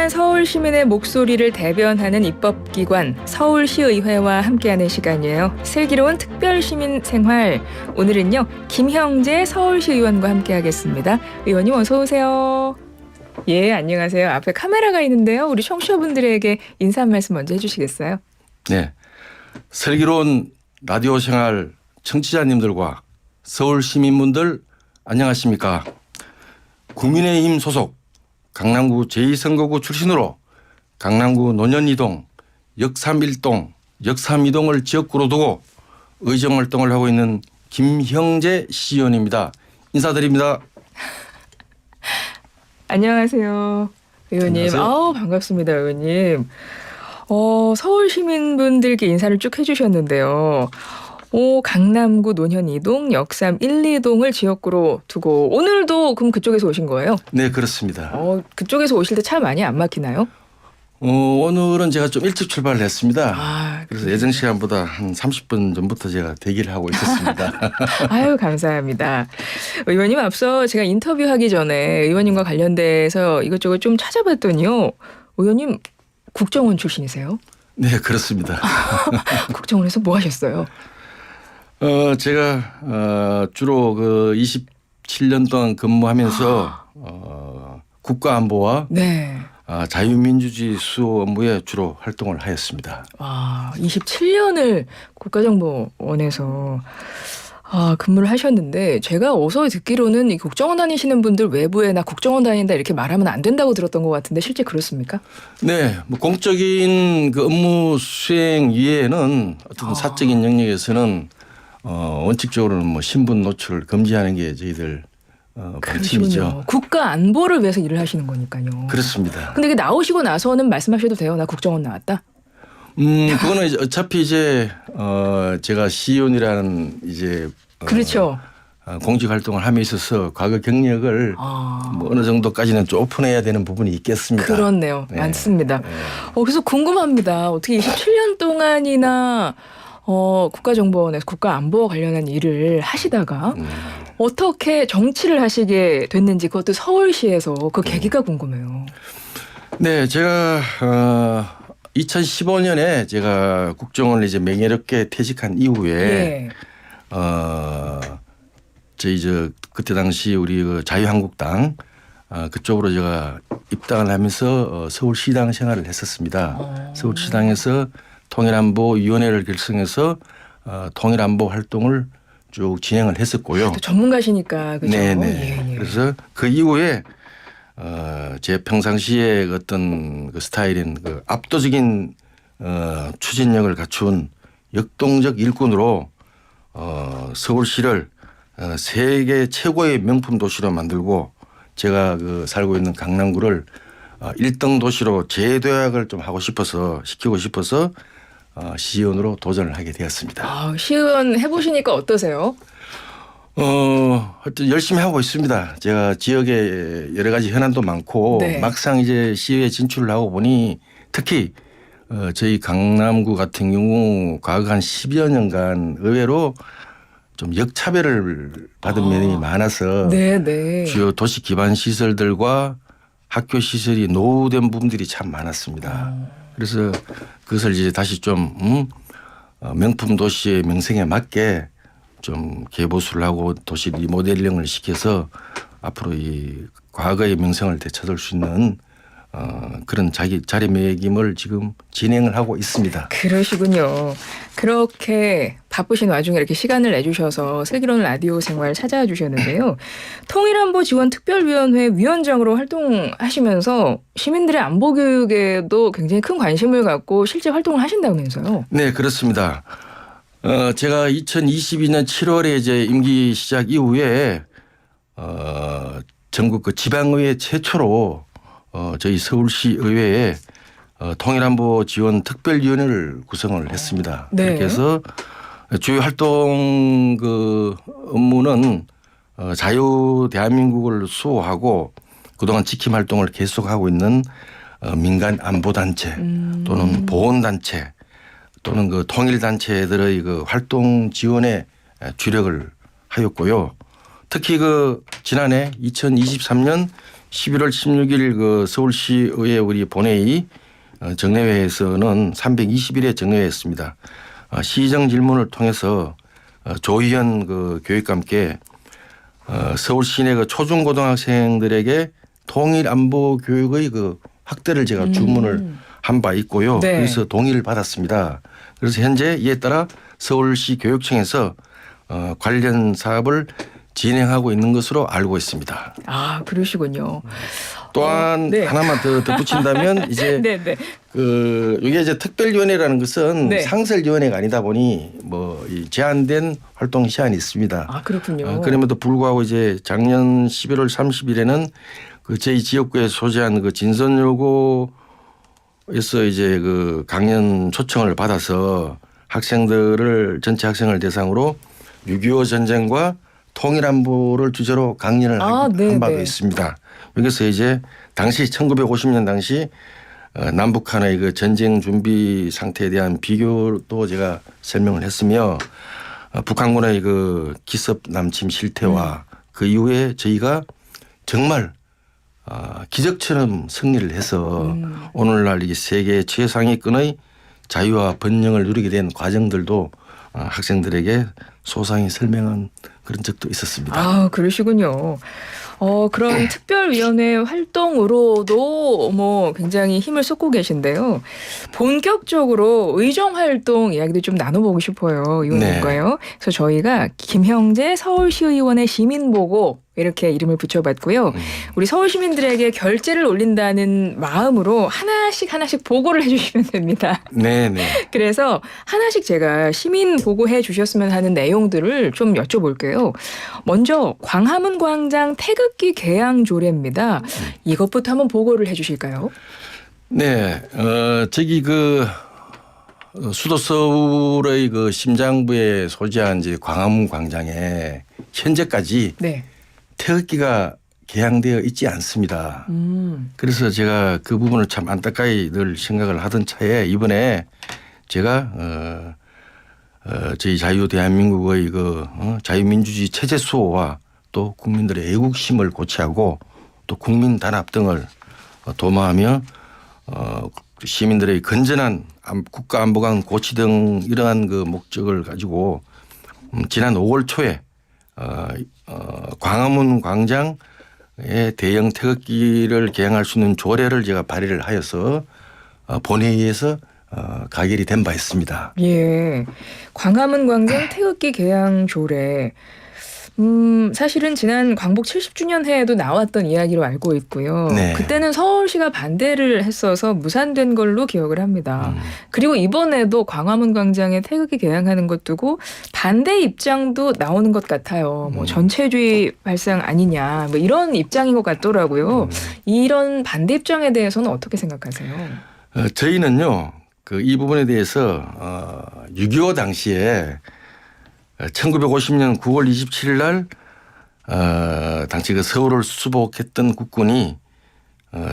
소중한 서울 시민의 목소리를 대변하는 입법기관 서울시의회와 함께하는 시간이에요. 슬기로운 특별시민생활. 오늘은요, 김형재 서울시의원과 함께하겠습니다. 의원님 어서 오세요. 예, 안녕하세요. 앞에 카메라가 있는데요. 우리 청취자분들에게 인사 한 말씀 먼저 해주시겠어요? 네, 슬기로운 라디오 생활 청취자님들과 서울 시민분들 안녕하십니까? 국민의힘 소속 강남구 제2선거구 출신으로 강남구 논현이동, 역삼1동, 역삼2동을 지역구로 두고 의정활동을 하고 있는 김형재 시의원입니다. 인사드립니다. 안녕하세요. 의원님. 안녕하세요. 반갑습니다, 의원님. 서울 시민분들께 인사를 쭉 해주셨는데요. 강남구 논현 2동, 역삼 1, 2동을 지역구로 두고 오늘도 그럼 그쪽에서 오신 거예요? 네, 그렇습니다. 그쪽에서 오실 때 차 많이 안 막히나요? 오늘은 제가 좀 일찍 출발을 했습니다. 그래서 그래요? 예정 시간보다 한 30분 전부터 제가 대기를 하고 있었습니다. 아유, 감사합니다. 의원님, 앞서 제가 인터뷰하기 전에 의원님과 관련돼서 이것저것 좀 찾아봤더니요. 의원님 국정원 출신이세요? 네, 그렇습니다. 국정원에서 뭐 하셨어요? 제가 주로 그 27년 동안 근무하면서 국가안보와 네. 자유민주주의 수호 업무에 주로 활동을 하였습니다. 27년을 국가정보원에서 근무를 하셨는데 제가 어서 듣기로는 이 국정원 다니시는 분들 외부에 나 국정원 다닌다 이렇게 말하면 안 된다고 들었던 것 같은데 실제 그렇습니까? 네, 뭐 공적인 그 업무 수행 이외에는 어떤 사적인 영역에서는 원칙적으로는 뭐 신분 노출을 금지하는 게 저희들 방침이죠. 국가 안보를 위해서 일을 하시는 거니까요. 그렇습니다. 근데 이게 나오시고 나서는 말씀하셔도 돼요. 나 국정원 나왔다. 그거는 이제 어차피 제가 시의원이라는 그렇죠. 공직 활동을 함에 있어서 과거 경력을 뭐 어느 정도까지는 좀 오픈해야 되는 부분이 있겠습니다. 그렇네요. 네. 많습니다. 네. 그래서 궁금합니다. 어떻게 27년 동안이나 국가정보원에서 국가안보와 관련한 일을 하시다가 어떻게 정치를 하시게 됐는지 그것도 서울시에서 그 계기가 궁금해요. 네, 제가 2015년에 제가 국정원을 이제 명예롭게 퇴직한 이후에 예. 그때 당시 우리 그 자유한국당 그쪽으로 제가 입당을 하면서 서울시당 생활을 했었습니다. 서울시당에서 통일안보위원회를 결성해서 통일안보 활동을 쭉 진행을 했었고요. 또 전문가시니까 그죠? 네네. 예. 그래서 그 이후에 제 평상시에 어떤 그 스타일인 그 압도적인 추진력을 갖춘 역동적 일꾼으로 서울시를 세계 최고의 명품 도시로 만들고 제가 그 살고 있는 강남구를 1등 도시로 재도약을 좀 시키고 싶어서 시의원으로 도전을 하게 되었습니다. 시의원 해보시니까 어떠세요? 하여튼 열심히 하고 있습니다. 제가 지역에 여러 가지 현안도 많고 네. 막상 이제 시의회 진출을 하고 보니 특히 저희 강남구 같은 경우 과거 한 10여 년간 의외로 좀 역차별을 받은 면이 많아서 네네. 주요 도시 기반 시설들과 학교 시설이 노후된 부분들이 참 많았습니다. 그래서 그것을 이제 다시 좀 명품 도시의 명성에 맞게 좀 개보수를 하고 도시 리모델링을 시켜서 앞으로 이 과거의 명성을 되찾을 수 있는 그런 자리매김을 지금 진행을 하고 있습니다. 그러시군요. 그렇게 바쁘신 와중에 이렇게 시간을 내주셔서 슬기로운 라디오 생활 찾아와 주셨는데요. 통일안보 지원 특별위원회 위원장으로 활동하시면서 시민들의 안보 교육에도 굉장히 큰 관심을 갖고 실제 활동을 하신다면서요. 네, 그렇습니다. 제가 2022년 7월에 이제 임기 시작 이후에 전국 그 지방의회 최초로 저희 서울시 의회에 통일안보 지원 특별위원회를 구성을 했습니다. 네. 그렇게 해서 주요 활동 그 업무는 자유 대한민국을 수호하고 그동안 지킴 활동을 계속하고 있는 민간 안보단체 또는 보훈단체 또는 그 통일단체들의 그 활동 지원에 주력을 하였고요. 특히 그 지난해 2023년 11월 16일 그 서울시의회 우리 본회의 정례회에서는 321회 정례회였습니다. 시정 질문을 통해서 조희연 그 교육과 함께 서울 시내 그 초중고등학생들에게 통일 안보 교육의 그 확대를 제가 주문을 한 바 있고요. 네. 그래서 동의를 받았습니다. 그래서 현재 이에 따라 서울시 교육청에서 관련 사업을 진행하고 있는 것으로 알고 있습니다. 아, 그러시군요. 또한 네. 하나만 더 덧붙인다면 이제 네. 이게 이제 특별위원회라는 것은 네. 상설위원회가 아니다 보니 이 제한된 활동 시한이 있습니다. 아, 그렇군요. 그럼에도 불구하고 이제 작년 11월 30일에는 그 저희 지역구에 소재한 그 진선여고에서 이제 그 강연 초청을 받아서 전체 학생을 대상으로 6.25 전쟁과 통일안보를 주제로 강연을 한 바도 있습니다. 여기서 이제 당시 1950년 당시 남북한의 그 전쟁 준비 상태에 대한 비교도 제가 설명을 했으며 북한군의 그 기습 남침 실태와 그 이후에 저희가 정말 기적처럼 승리를 해서 오늘날 이 세계 최상위권의 자유와 번영을 누리게 된 과정들도 학생들에게 소상히 설명한 그런 적도 있었습니다. 아, 그러시군요. 그런 특별위원회 활동으로도 굉장히 힘을 쏟고 계신데요. 본격적으로 의정 활동 이야기도 좀 나눠보고 싶어요. 의원님과요. 네. 그래서 저희가 김형재 서울시의원의 시민보고 이렇게 이름을 붙여봤고요. 우리 서울 시민들에게 결재를 올린다는 마음으로 하나씩 보고를 해주시면 됩니다. 네네. 그래서 하나씩 제가 시민 보고해 주셨으면 하는 내용들을 좀 여쭤볼게요. 먼저 광화문 광장 태극기 개양 조례입니다. 이것부터 한번 보고를 해 주실까요? 네. 저기 그 수도 서울의 그 심장부에 소재한 이제 광화문 광장에 현재까지 네. 태극기가 개양되어 있지 않습니다. 그래서 제가 그 부분을 참 안타까이 늘 생각을 하던 차에 이번에 제가 저희 자유 대한민국의 그 자유민주주의 체제 수호와 또 국민들의 애국심을 고취하고 또 국민 단합 등을 도모하며 시민들의 건전한 국가 안보관 고취 등 이러한 그 목적을 가지고 지난 5월 초에 광화문 광장에 대형 태극기를 개양할 수 있는 조례를 제가 발의를 하여서 본회의에서 가결이 된 바 있습니다. 예. 광화문 광장 태극기 개양 조례. 사실은 지난 광복 70주년 해에도 나왔던 이야기로 알고 있고요. 네. 그때는 서울시가 반대를 했어서 무산된 걸로 기억을 합니다. 그리고 이번에도 광화문 광장에 태극기 개양하는 것 두고 반대 입장도 나오는 것 같아요. 전체주의 발상 아니냐 이런 입장인 것 같더라고요. 이런 반대 입장에 대해서는 어떻게 생각하세요? 저희는요. 이 부분에 대해서 6.25 당시에 1950년 9월 27일 날 당시 그 서울을 수복했던 국군이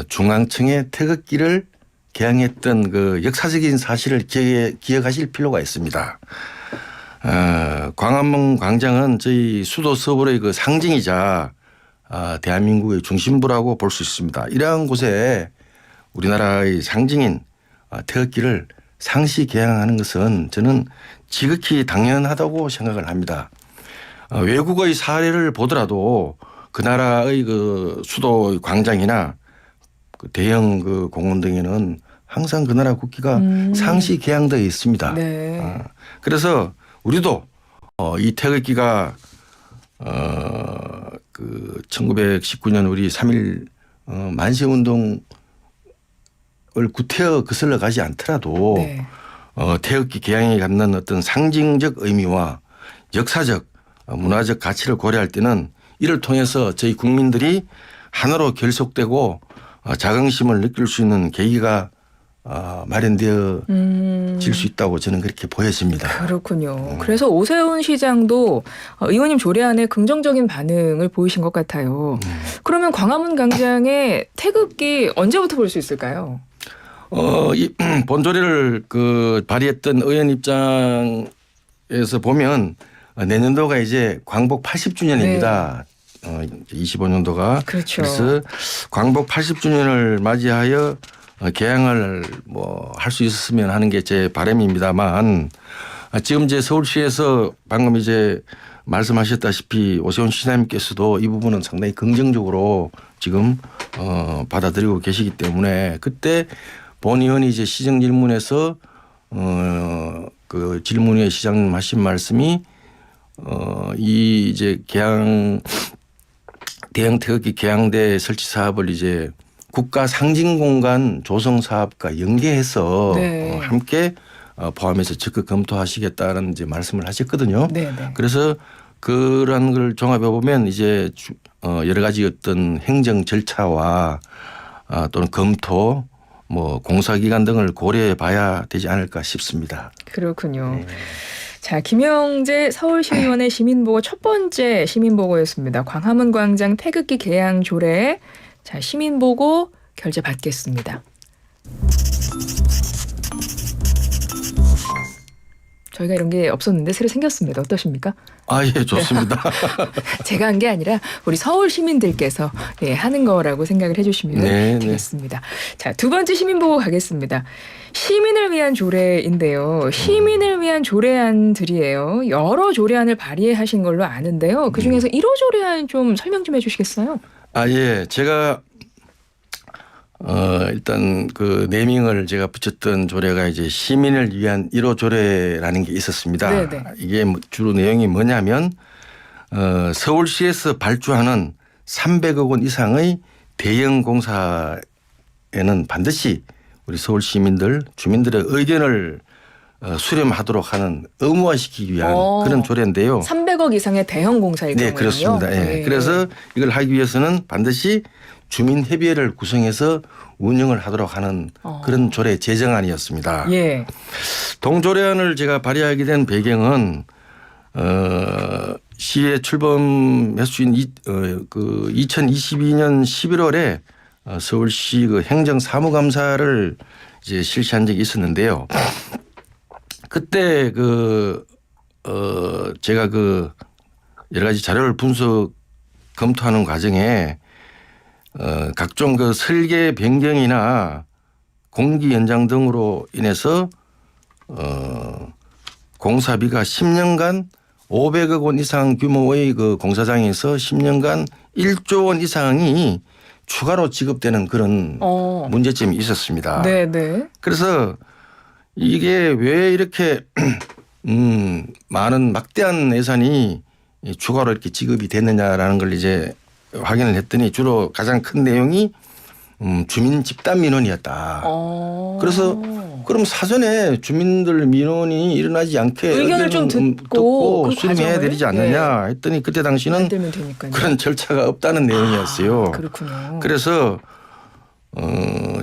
중앙청에 태극기를 개양했던 그 역사적인 사실을 기억하실 필요가 있습니다. 광화문 광장은 저희 수도 서울의 그 상징이자 대한민국의 중심부라고 볼 수 있습니다. 이러한 곳에 우리나라의 상징인 태극기를 상시 개양하는 것은 저는 지극히 당연하다고 생각을 합니다. 외국의 사례를 보더라도 그 나라의 그 수도 광장이나 그 대형 그 공원 등에는 항상 그 나라 국기가 상시 개양되어 있습니다. 네. 그래서 우리도 이 태극기가 그 1919년 우리 3.1 만세운동 을 구태여 거슬러 가지 않더라도 네. 태극기 개양이 갖는 어떤 상징적 의미와 역사적 문화적 가치를 고려할 때는 이를 통해서 저희 국민들이 하나로 결속되고 자긍심을 느낄 수 있는 계기가 마련되어 질 수 있다고 저는 그렇게 보여집니다. 그렇군요. 그래서 오세훈 시장도 의원님 조례안에 긍정적인 반응을 보이신 것 같아요. 그러면 광화문 광장에 태극기 언제부터 볼 수 있을까요? 이 본조례를 그 발의했던 의원 입장에서 보면 내년도가 이제 광복 80주년입니다. 25년도가 그렇죠. 그래서 광복 80주년을 맞이하여 개항을 뭐 할 수 있었으면 하는 게 제 바람입니다만 지금 이제 서울시에서 방금 이제 말씀하셨다시피 오세훈 시장님께서도 이 부분은 상당히 긍정적으로 지금 받아들이고 계시기 때문에 그때 본 의원이 이제 시정 질문에서 그 질문에 시장님 하신 말씀이 이 이제 개항 대형 태극기 개항대 설치 사업을 이제 국가 상징 공간 조성 사업과 연계해서 네. 함께 포함해서 적극 검토하시겠다는 이제 말씀을 하셨거든요. 네, 네. 그래서 그런 걸 종합해 보면 이제 여러 가지 어떤 행정 절차와 또는 검토 뭐 공사기간 등을 고려해 봐야 되지 않을까 싶습니다. 그렇군요. 자, 김영재 서울시의원의 시민보고 첫 번째 시민보고였습니다. 광화문 광장 태극기 개항 조례. 자, 시민보고 결재 받겠습니다. 저희가 이런 게 없었는데 새로 생겼습니다. 어떠십니까? 예, 좋습니다. 제가 한 게 아니라 우리 서울 시민들께서 하는 거라고 생각을 해주시면 네, 되겠습니다. 자, 두 번째 시민보고 가겠습니다. 시민을 위한 조례인데요. 시민을 위한 조례안들이에요. 여러 조례안을 발의하신 걸로 아는데요. 그중에서 1호 조례안 좀 설명 좀 해주시겠어요? 예. 제가 일단 그 네밍을 제가 붙였던 조례가 이제 시민을 위한 1호 조례라는 게 있었습니다. 네네. 이게 주로 내용이 뭐냐면 서울시에서 발주하는 300억 원 이상의 대형 공사에는 반드시 우리 서울 시민들 주민들의 의견을 수렴하도록 하는 의무화시키기 위한 그런 조례인데요. 300억 이상의 대형 공사일 경우에요. 네, 그렇습니다. 예. 그래서 이걸 하기 위해서는 반드시 주민협의회를 구성해서 운영을 하도록 하는 그런 조례 제정안이었습니다. 예. 동조례안을 제가 발의하게 된 배경은 시에 출범했수인 그 2022년 11월에 서울시 그 행정사무감사를 이제 실시한 적이 있었는데요. 그때 제가 여러 가지 자료를 분석 검토하는 과정에 각종 그 설계 변경이나 공기 연장 등으로 인해서 공사비가 10년간 500억 원 이상 규모의 그 공사장에서 10년간 1조 원 이상이 추가로 지급되는 그런 문제점이 있었습니다. 네네. 그래서 이게 왜 이렇게 많은 막대한 예산이 추가로 이렇게 지급이 됐느냐라는 걸 이제 확인을 했더니 주로 가장 큰 내용이 주민 집단 민원이었다. 그래서 그럼 사전에 주민들 민원이 일어나지 않게 의견을 좀 듣고 수렴해야 되지 않느냐 했더니 그때 당시는 그런 절차가 없다는 내용이었어요. 그렇군요. 그래서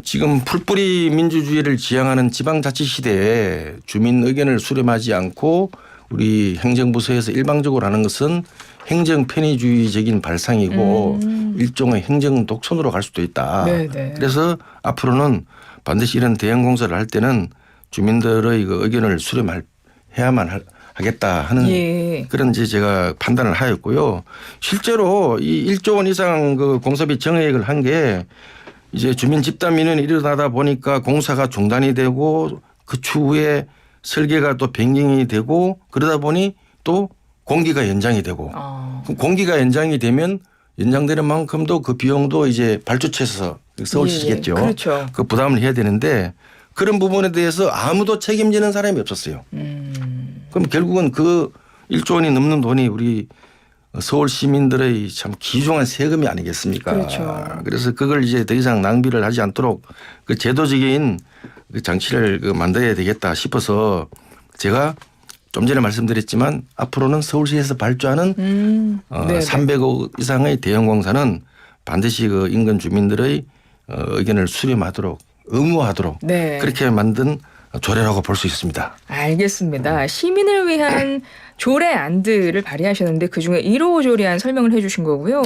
지금 풀뿌리 민주주의를 지향하는 지방자치 시대에 주민 의견을 수렴하지 않고 우리 행정부서에서 일방적으로 하는 것은 행정 편의주의적인 발상이고 일종의 행정 독선으로 갈 수도 있다. 네네. 그래서 앞으로는 반드시 이런 대형 공사를 할 때는 주민들의 그 의견을 수렴해야만 하겠다 하는 그런 이제 제가 판단을 하였고요. 실제로 이 1조 원 이상 그 공사비 정액을 한 게 이제 주민 집단 민원이 일어나다 보니까 공사가 중단이 되고 그 추후에 설계가 또 변경이 되고 그러다 보니 또 공기가 연장이 되고 공기가 연장이 되면 연장되는 만큼도 그 비용도 이제 발주처에서 서울시겠죠. 그렇죠. 그 부담을 해야 되는데 그런 부분에 대해서 아무도 책임지는 사람이 없었어요. 그럼 결국은 그 1조 원이 넘는 돈이 우리 서울 시민들의 참 귀중한 세금이 아니겠습니까? 그렇죠. 그래서 그걸 이제 더 이상 낭비를 하지 않도록 그 제도적인 그 장치를 만들어야 되겠다 싶어서 제가 좀 전에 말씀드렸지만 앞으로는 서울시에서 발주하는 300억 이상의 대형 공사는 반드시 그 인근 주민들의 의견을 수렴하도록 의무화하도록 그렇게 만든 조례라고 볼 수 있습니다. 알겠습니다. 시민을 위한 조례안들을 발의하셨는데 그중에 1호 조례안 설명을 해 주신 거고요.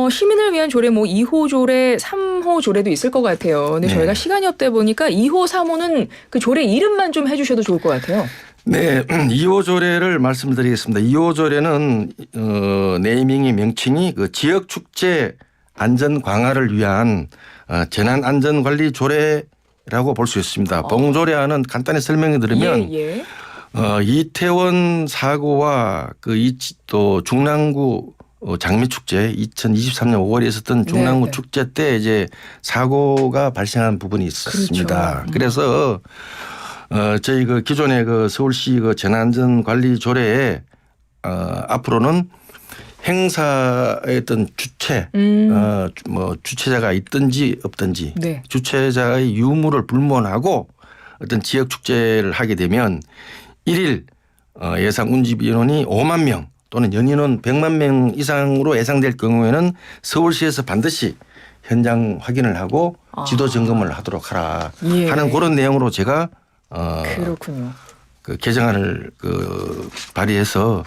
시민을 위한 조례 2호 조례, 3호 조례도 있을 것 같아요. 근데 저희가 시간이 없다 보니까 2호, 3호는 그 조례 이름만 좀 해주셔도 좋을 것 같아요. 네, 2호 조례를 말씀드리겠습니다. 2호 조례는 네이밍의 명칭이 그 지역 축제 안전 강화를 위한 재난 안전 관리 조례라고 볼 수 있습니다. 봉조례안은 간단히 설명해 드리면 예. 이태원 사고와 또 중랑구 장미축제 2023년 5월에 있었던 중랑구 네. 축제 때 이제 사고가 발생한 부분이 있었습니다. 그렇죠. 그래서 저희 그 기존의 그 서울시 그 재난안전 관리 조례에 앞으로는 행사의 어떤 주체, 뭐 주최자가 있든지 없든지 네. 주최자의 유무를 불문하고 어떤 지역 축제를 하게 되면 1일 예상 운집 인원이 5만 명 또는 연인원 100만 명 이상으로 예상될 경우에는 서울시에서 반드시 현장 확인을 하고 지도 점검을 하도록 하라 예. 하는 그런 내용으로 제가 그렇군요. 그 개정안을 발의해서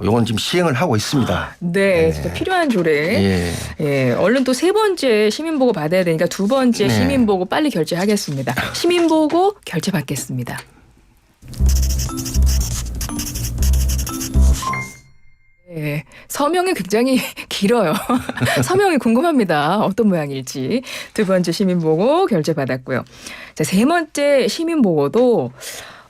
요건 지금 시행을 하고 있습니다. 네, 진짜 필요한 조례. 예. 예, 얼른 또 세 번째 시민보고 받아야 되니까 두 번째 네. 시민보고 빨리 결제하겠습니다. 시민보고 결제 받겠습니다. 네, 서명이 굉장히 길어요. 서명이 궁금합니다. 어떤 모양일지. 두 번째 시민보고 결제 받았고요. 자, 세 번째 시민보고도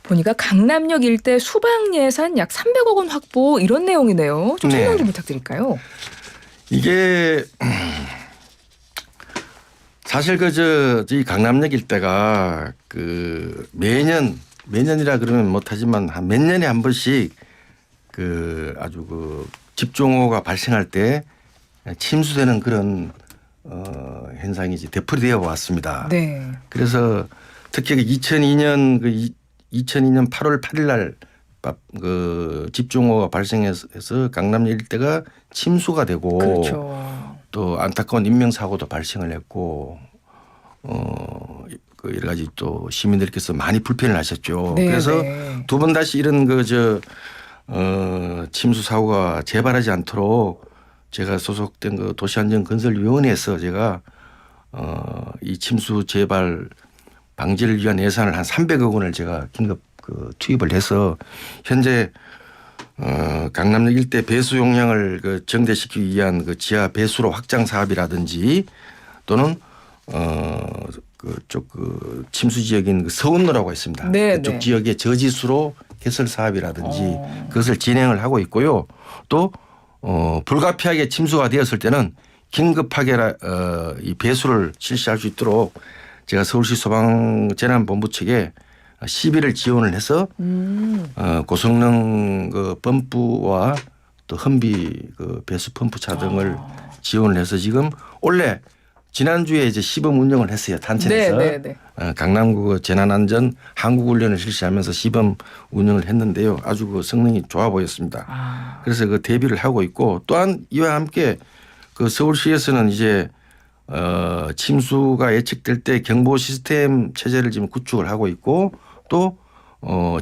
보니까 강남역 일대 수방 예산 약 300억 원 확보 이런 내용이네요. 좀 설명 좀 부탁드릴까요? 이게 사실 이 강남역 일대가 매년이라 그러면 못하지만 한 몇 년에 한 번씩 아주 집중호우가 발생할 때 침수되는 그런 현상이 이제 되풀이되어 왔습니다. 네. 그래서 특히 2002년 8월 8일 날 집중호우가 발생해서 강남 일대가 침수가 되고 그렇죠. 또 안타까운 인명사고도 발생을 했고 여러 가지 또 시민들께서 많이 불편을 하셨죠. 네, 그래서 네. 두 번 다시 이런 침수 사고가 재발하지 않도록 제가 소속된 도시안전건설위원회에서 제가 이 침수 재발 방지를 위한 예산을 한 300억 원을 제가 긴급 투입을 해서 현재 강남역 일대 배수 용량을 정대시키기 위한 지하 배수로 확장 사업이라든지 또는 그쪽 침수 지역인 서운로라고 있습니다. 네, 그쪽 네. 지역의 저지수로 개설 사업이라든지 그것을 진행을 하고 있고요. 또 불가피하게 침수가 되었을 때는 긴급하게 이 배수를 실시할 수 있도록 제가 서울시 소방재난본부 측에 시비를 지원을 해서 고성능 펌프와 또 험비 배수 펌프차 등을 지원을 해서 지금 원래 지난주에 이제 시범 운영을 했어요. 단체에서 네. 강남구 재난안전 한국훈련을 실시하면서 시범 운영을 했는데요. 아주 성능이 좋아 보였습니다. 그래서 대비를 하고 있고 또한 이와 함께 서울시에서는 이제 침수가 예측될 때 경보 시스템 체제를 지금 구축을 하고 있고 또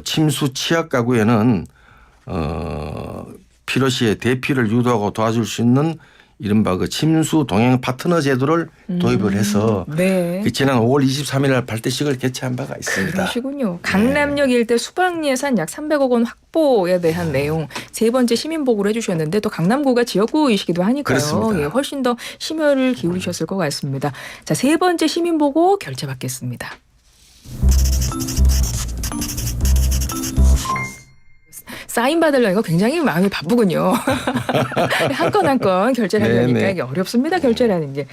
침수 취약 가구에는 필요시에 대피를 유도하고 도와줄 수 있는 이른바 침수 동행 파트너 제도를 도입을 해서 네. 지난 5월 23일 날 발대식을 개최한 바가 있습니다. 그러시군요. 강남역 일대 수방 예산 약 300억 원 확보에 대한 내용 세 번째 시민보고를 해주셨는데 또 강남구가 지역구이시기도 하니까요. 그렇습니다. 예, 훨씬 더 심혈을 기울이셨을 것 같습니다. 자, 세 번째 시민보고 결제 받겠습니다. 사인 받으려니까 굉장히 마음이 바쁘군요. 한 건 한 건 결제를 하려니까 네네. 이게 어렵습니다. 결제라는 게.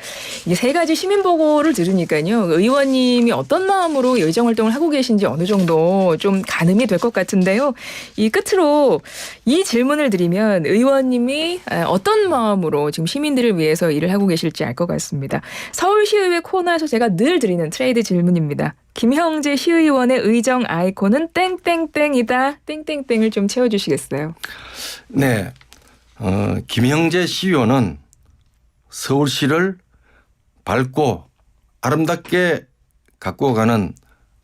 이게 세 가지 시민보고를 들으니까요. 의원님이 어떤 마음으로 의정활동을 하고 계신지 어느 정도 좀 가늠이 될 것 같은데요. 이 끝으로 이 질문을 드리면 의원님이 어떤 마음으로 지금 시민들을 위해서 일을 하고 계실지 알 것 같습니다. 서울시의회 코너에서 제가 늘 드리는 트레이드 질문입니다. 김형재 시의원의 의정 아이콘은 땡땡땡이다. 땡땡땡을 좀 채워주시겠어요? 네. 김형재 시의원은 서울시를 밝고 아름답게 갖고 가는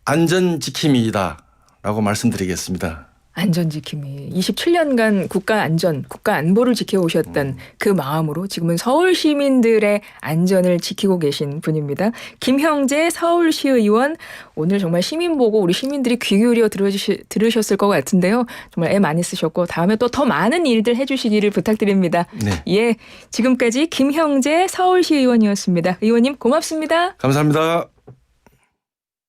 안전지킴이다라고 말씀드리겠습니다. 안전지킴이 27년간 국가 안전, 국가 안보를 지켜오셨던 그 마음으로 지금은 서울 시민들의 안전을 지키고 계신 분입니다. 김형재 서울시의원, 오늘 정말 시민 보고 우리 시민들이 귀 기울여 들으셨을 것 같은데요. 정말 애 많이 쓰셨고 다음에 또 더 많은 일들 해주시기를 부탁드립니다. 네. 예, 지금까지 김형재 서울시의원이었습니다. 의원님 고맙습니다. 감사합니다.